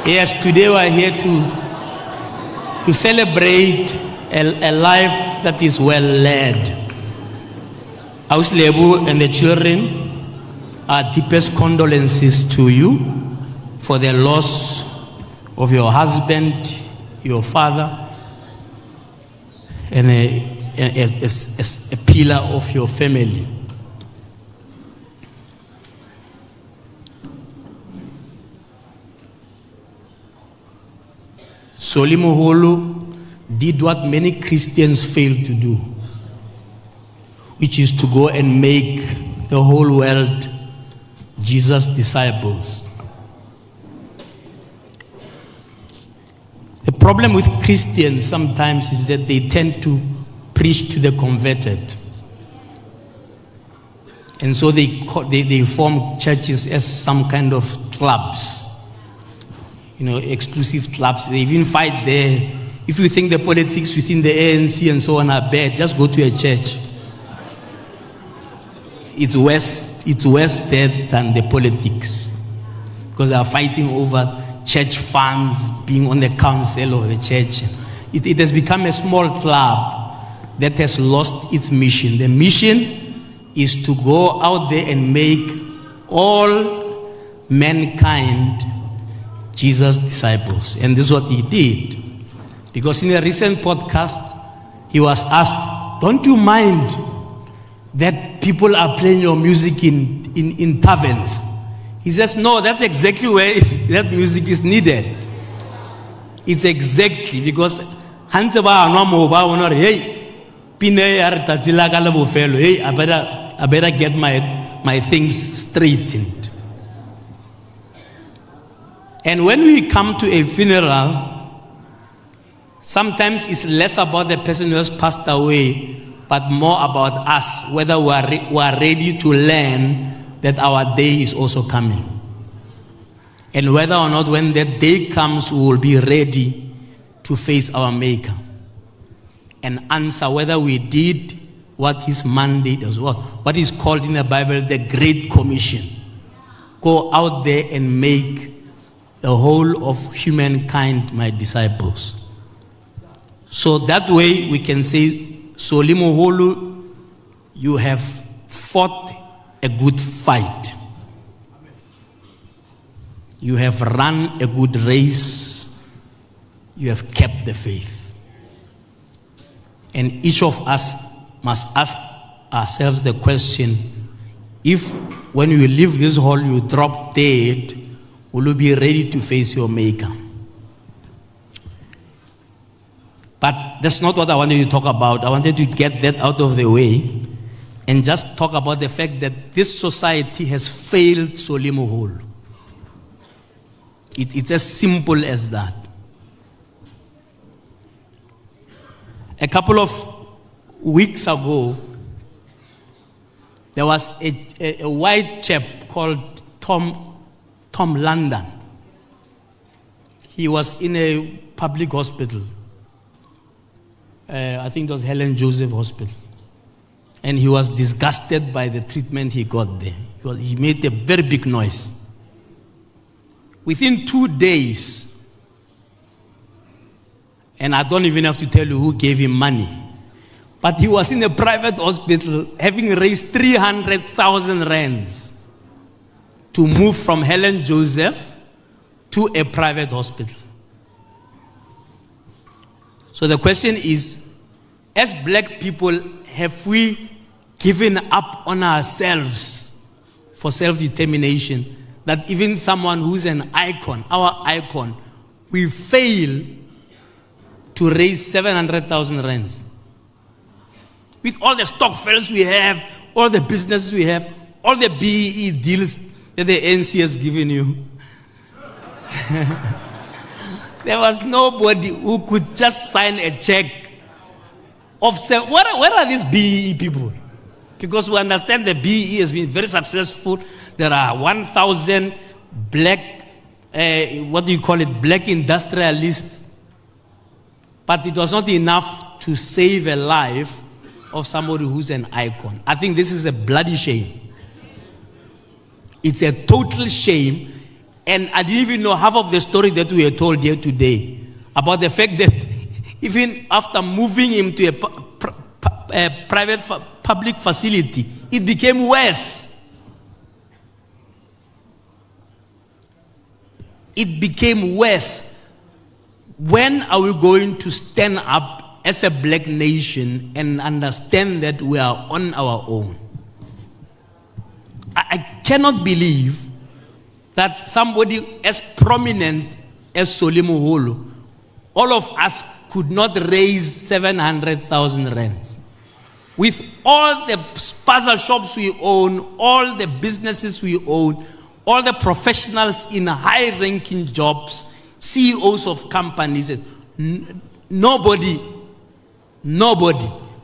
Yes, today we are here to celebrate a life that is well led. Aus Lebu and the children, our deepest condolences to you for the loss of your husband, your father, and a pillar of your family. Solly Moholo did what many Christians fail to do, which is to go and make the whole world Jesus' disciples. The problem with Christians sometimes is that they tend to preach to the converted. And so they form churches as some kind of clubs. You know, exclusive clubs. They even fight there. If you think the politics within the ANC and so on are bad, just go to a church. It's worse there than the politics, because they are fighting over church funds, being on the council of the church. It has become a small club that has lost its mission. The mission is to go out there and make all mankind Jesus' disciples. And this is what he did. Because in a recent podcast, he was asked, don't you mind that people are playing your music in taverns? He says, no, that's exactly where that music is needed. It's exactly because hey, I better get my things straightened. And when we come to a funeral, sometimes it's less about the person who has passed away, but more about us, whether we are ready to learn that our day is also coming. And whether or not when that day comes, we will be ready to face our Maker and answer whether we did what his mandate was, what is called in the Bible the Great Commission. Go out there and make the whole of humankind my disciples. So that way we can say, Solly Moholo, you have fought a good fight. You have run a good race. You have kept the faith. And each of us must ask ourselves the question, if when you leave this hall you drop dead, will you be ready to face your Maker? But that's not what I wanted to talk about. I wanted to get that out of the way and just talk about the fact that this society has failed Solly Moholo. It's as simple as that. A couple of weeks ago, there was a white chap called Tom London. He was in a public hospital. I think it was Helen Joseph Hospital. And he was disgusted by the treatment he got there. He made a very big noise. Within 2 days, and I don't even have to tell you who gave him money, but he was in a private hospital having raised 300,000 rands to move from Helen Joseph to a private hospital. So the question is, as black people, have we given up on ourselves for self-determination, that even someone who's an icon, our icon, we fail to raise 700,000 rands? With all the stock files we have, all the businesses we have, all the BEE deals that the ANC has given you, there was nobody who could just sign a check of where are these BEE people? Because we understand the BEE has been very successful. There are 1,000 black, black industrialists. But it was not enough to save a life of somebody who's an icon. I think this is a bloody shame. It's a total shame. And I didn't even know half of the story that we are told here today about the fact that even after moving him to a private public facility, it became worse. It became worse. When are we going to stand up as a black nation and understand that we are on our own? I cannot believe that somebody as prominent as Solly Moholo, all of us could not raise 700,000 rands. With all the spaza shops we own, all the businesses we own, all the professionals in high-ranking jobs, CEOs of companies, nobody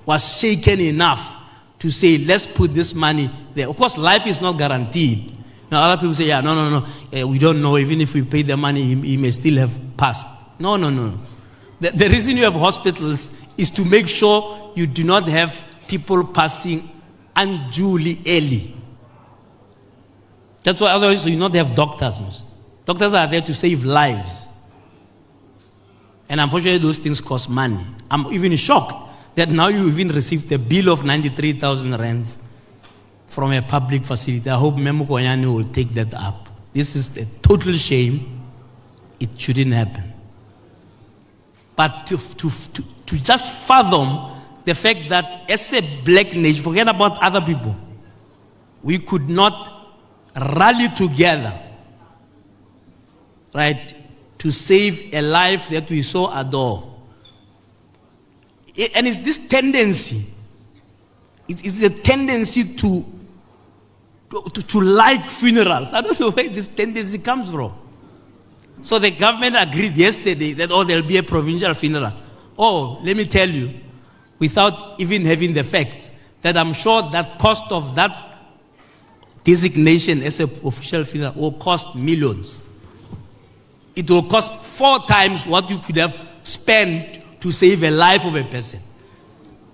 was shaken enough to say, let's put this money there. Of course, life is not guaranteed. Now, other people say, yeah, no, we don't know. Even if we pay the money, he may still have passed. No. The reason you have hospitals is to make sure you do not have people passing unduly early. That's why otherwise you not have doctors. Doctors are there to save lives. And unfortunately, those things cost money. I'm even shocked that now you even received a bill of 93,000 rands from a public facility. I hope Molokoane will take that up. This is a total shame. It shouldn't happen. But to just fathom the fact that as a black nation, forget about other people, we could not rally together, right, to save a life that we so adore. And it's this tendency, it's a tendency to like funerals. I don't know where this tendency comes from. So the government agreed yesterday that, there'll be a provincial funeral. Let me tell you, without even having the facts, that I'm sure that cost of that designation as an official funeral will cost millions. It will cost 4 times what you could have spent to save a life of a person.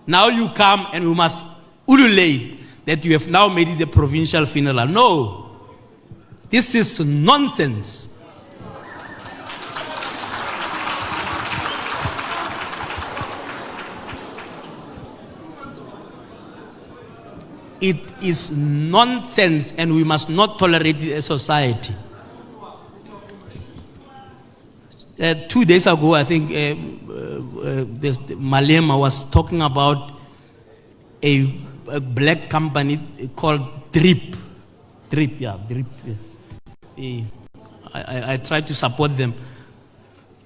Now you come and we must ululate that you have now made it a provincial funeral. No. This is nonsense. It is nonsense, and we must not tolerate it as a society. 2 days ago, I think Malema was talking about a black company called Drip. I tried to support them.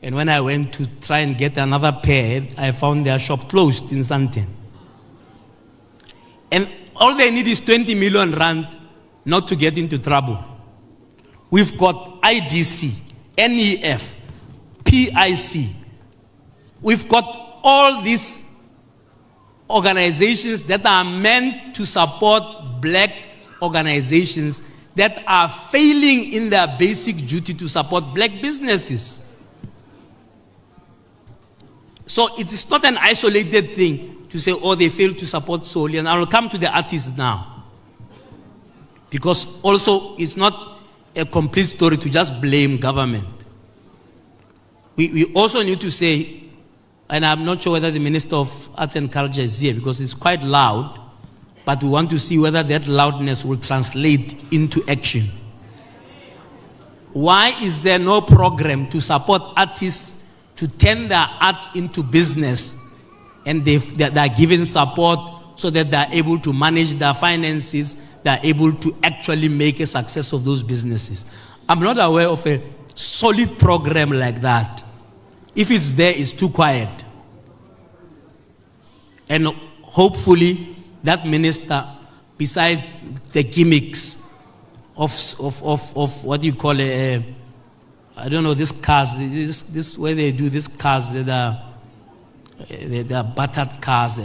And when I went to try and get another pair, I found their shop closed in Sandton. And all they need is 20 million rand not to get into trouble. We've got IDC, NEF, PIC. We've got all these organizations that are meant to support black organizations that are failing in their basic duty to support black businesses. So it is not an isolated thing to say, they failed to support Solly. And I will come to the artists now. Because also, it's not a complete story to just blame government. We also need to say, and I'm not sure whether the Minister of Arts and Culture is here, because it's quite loud, but we want to see whether that loudness will translate into action. Why is there no program to support artists to turn their art into business, and they are given support so that they are able to manage their finances, they are able to actually make a success of those businesses? I'm not aware of a solid program like that. If it's there, it's too quiet. And hopefully that minister, besides the gimmicks of what you call I don't know, these cars, this where they do these cars that are battered cars.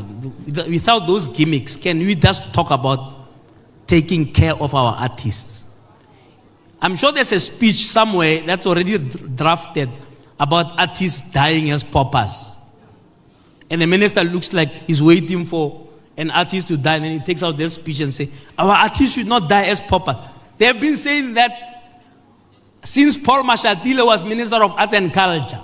Without those gimmicks, can we just talk about taking care of our artists? I'm sure there's a speech somewhere that's already drafted about artists dying as paupers. And the minister looks like he's waiting for an artist to die, and then he takes out their speech and says, our artists should not die as paupers. They have been saying that Since Paul Mashatile was Minister of Arts and Culture,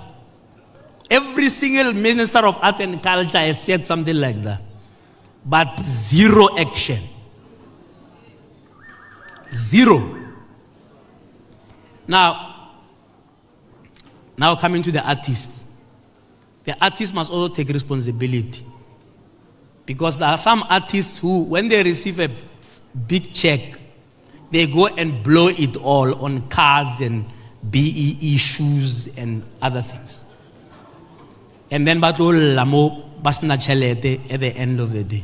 every single Minister of Arts and Culture has said something like that. But zero action. Zero. Now coming to the artists. The artists must also take responsibility. Because there are some artists who, when they receive a big check, they go and blow it all on cars and BEE shoes and other things. And then batlo lamo basna chelete at the end of the day.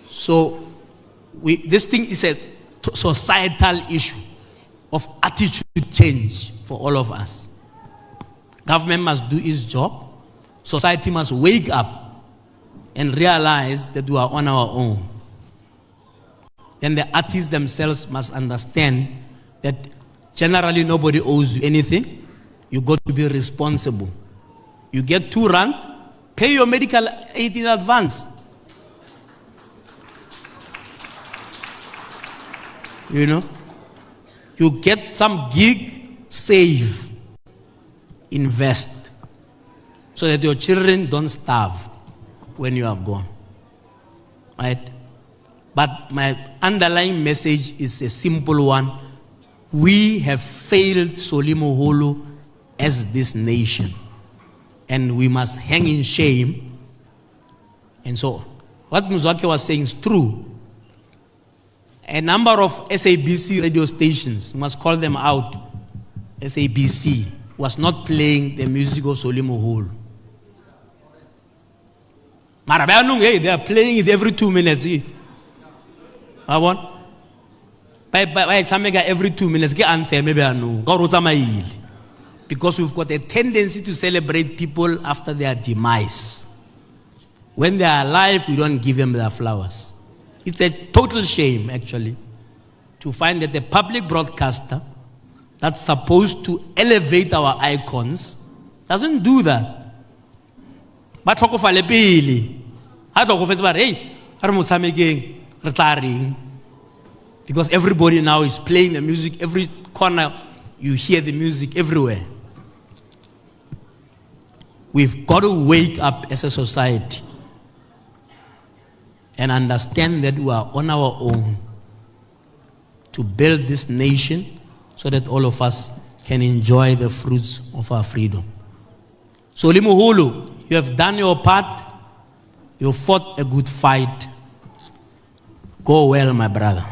So this thing is a societal issue of attitude change for all of us. Government must do its job. Society must wake up and realize that we are on our own. Then the artists themselves must understand that generally nobody owes you anything. You got to be responsible. You get R2, pay your medical aid in advance. You know? You get some gig, save, invest, so that your children don't starve when you are gone. Right? But my underlying message is a simple one. We have failed Solly Moholo as this nation. And we must hang in shame. And so, what Muzwake was saying is true. A number of SABC radio stations, we must call them out, SABC, was not playing the music of Solly Moholo. They are playing it every 2 minutes. I want every 2 minutes, get anthem, maybe I know. Because we've got a tendency to celebrate people after their demise. When they are alive, we don't give them their flowers. It's a total shame, actually, to find that the public broadcaster that's supposed to elevate our icons doesn't do that. But because everybody now is playing the music, every corner you hear the music everywhere. We've got to wake up as a society and understand that we are on our own to build this nation so that all of us can enjoy the fruits of our freedom. Solly Moholo, you have done your part. You fought a good fight. Go well, my brother.